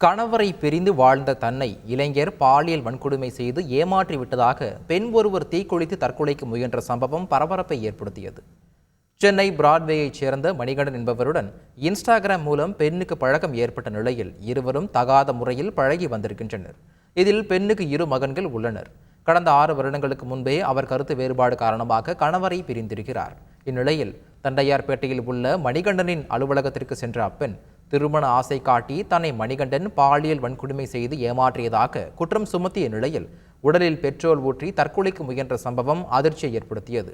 கணவரை பிரிந்து வாழ்ந்த தன்னை இளைஞர் பாலியல் வன்கொடுமை செய்து ஏமாற்றி விட்டதாக பெண் ஒருவர் தீக்குளித்து தற்கொலைக்கு முயன்ற சம்பவம் பரபரப்பை ஏற்படுத்தியது. சென்னை பிராட்வேயைச் சேர்ந்த மணிகண்டன் என்பவருடன் இன்ஸ்டாகிராம் மூலம் பெண்ணுக்கு பழக்கம் ஏற்பட்ட நிலையில் இருவரும் தகாத முறையில் பழகி வந்திருக்கின்றனர். இதில் பெண்ணுக்கு 2 மகன்கள் உள்ளனர். கடந்த 6 வருடங்களுக்கு முன்பே அவர் கருத்து வேறுபாடு காரணமாக கணவரை பிரிந்திருக்கிறார். இந்நிலையில் தண்டையார்பேட்டையில் உள்ள மணிகண்டனின் அலுவலகத்திற்கு சென்ற அப்பெண் திருமண ஆசை காட்டி தன்னை மணிகண்டன் பாலியல் வன்கொடுமை செய்து ஏமாற்றியதாக குற்றம் சுமத்திய நிலையில் உடலில் பெட்ரோல் ஊற்றி தற்கொலைக்கு முயன்ற சம்பவம் அதிர்ச்சியை ஏற்படுத்தியது.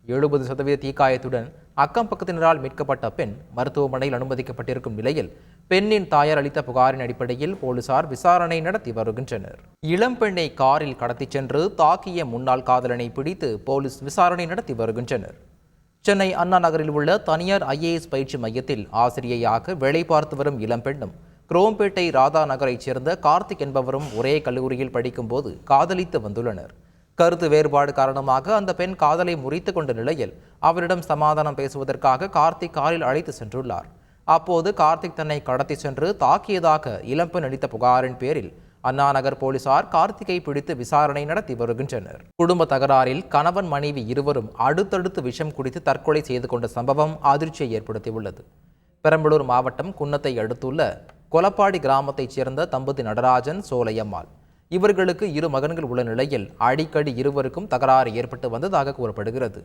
70% தீக்காயத்துடன் அக்கம் பக்கத்தினரால் மீட்கப்பட்ட பெண் மருத்துவமனையில் அனுமதிக்கப்பட்டிருக்கும் நிலையில் பெண்ணின் தாயார் அளித்த புகாரின் அடிப்படையில் போலீசார் விசாரணை நடத்தி வருகின்றனர். இளம்பெண்ணை காரில் கடத்திச் சென்று தாக்கிய முன்னாள் காதலனை பிடித்து போலீஸ் விசாரணை நடத்தி வருகின்றனர். சென்னை அண்ணா நகரில் உள்ள தனியார் IAS பயிற்சி மையத்தில் ஆசிரியையாக வேலை பார்த்து வரும் இளம்பெண்ணும் குரோம்பேட்டை ராதா நகரைச் சேர்ந்த கார்த்திக் என்பவரும் ஒரே கல்லூரியில் படிக்கும்போது காதலித்து வந்துள்ளனர். கருத்து வேறுபாடு காரணமாக அந்த பெண் காதலை முறித்து கொண்ட நிலையில் அவரிடம் சமாதானம் பேசுவதற்காக கார்த்திக் காரில் அழைத்து சென்றுள்ளார். அப்போது கார்த்திக் தன்னை கடத்தி சென்று தாக்கியதாக இளம்பெண் அளித்த புகாரின் பேரில் அண்ணா நகர் போலீசார் கார்த்திகை பிடித்து விசாரணை நடத்தி வருகின்றனர். குடும்ப தகராறில் கணவன் மனைவி இருவரும் அடுத்தடுத்து விஷம் குடித்து தற்கொலை செய்து கொண்ட சம்பவம் அதிர்ச்சியை ஏற்படுத்தியுள்ளது. பெரம்பலூர் மாவட்டம் குன்னத்தை அடுத்துள்ள கொலப்பாடி கிராமத்தைச் சேர்ந்த தம்பதி நடராஜன், சோலையம்மாள். இவர்களுக்கு 2 மகன்கள் உள்ள நிலையில் அடிக்கடி இருவருக்கும் தகராறு ஏற்பட்டு வந்ததாக கூறப்படுகிறது.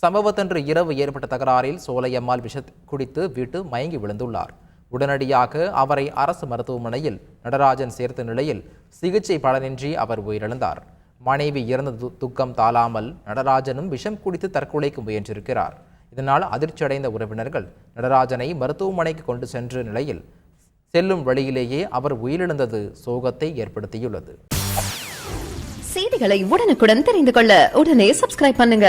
சம்பவத்தன்று இரவு ஏற்பட்ட தகராறில் சோலையம்மாள் விஷம் குடித்து வீட்டு மயங்கி விழுந்துள்ளார். உடனடியாக அவரை அரசு மருத்துவமனையில் நடராஜன் சேர்த்த நிலையில் சிகிச்சை பலனின்றி அவர் உயிரிழந்தார். மனைவி இறந்த துக்கம் தாளாமல் நடராஜனும் விஷம் குடித்து தற்கொலைக்கு முயன்றிருக்கிறார். இதனால் அதிர்ச்சியடைந்த உறவினர்கள் நடராஜனை மருத்துவமனைக்கு கொண்டு சென்ற நிலையில் செல்லும் வழியிலேயே அவர் உயிரிழந்தது சோகத்தை ஏற்படுத்தியுள்ளது. செய்திகளை உடனுக்குடன் தெரிந்து கொள்ள உடனே சப்ஸ்கிரைப் பண்ணுங்க.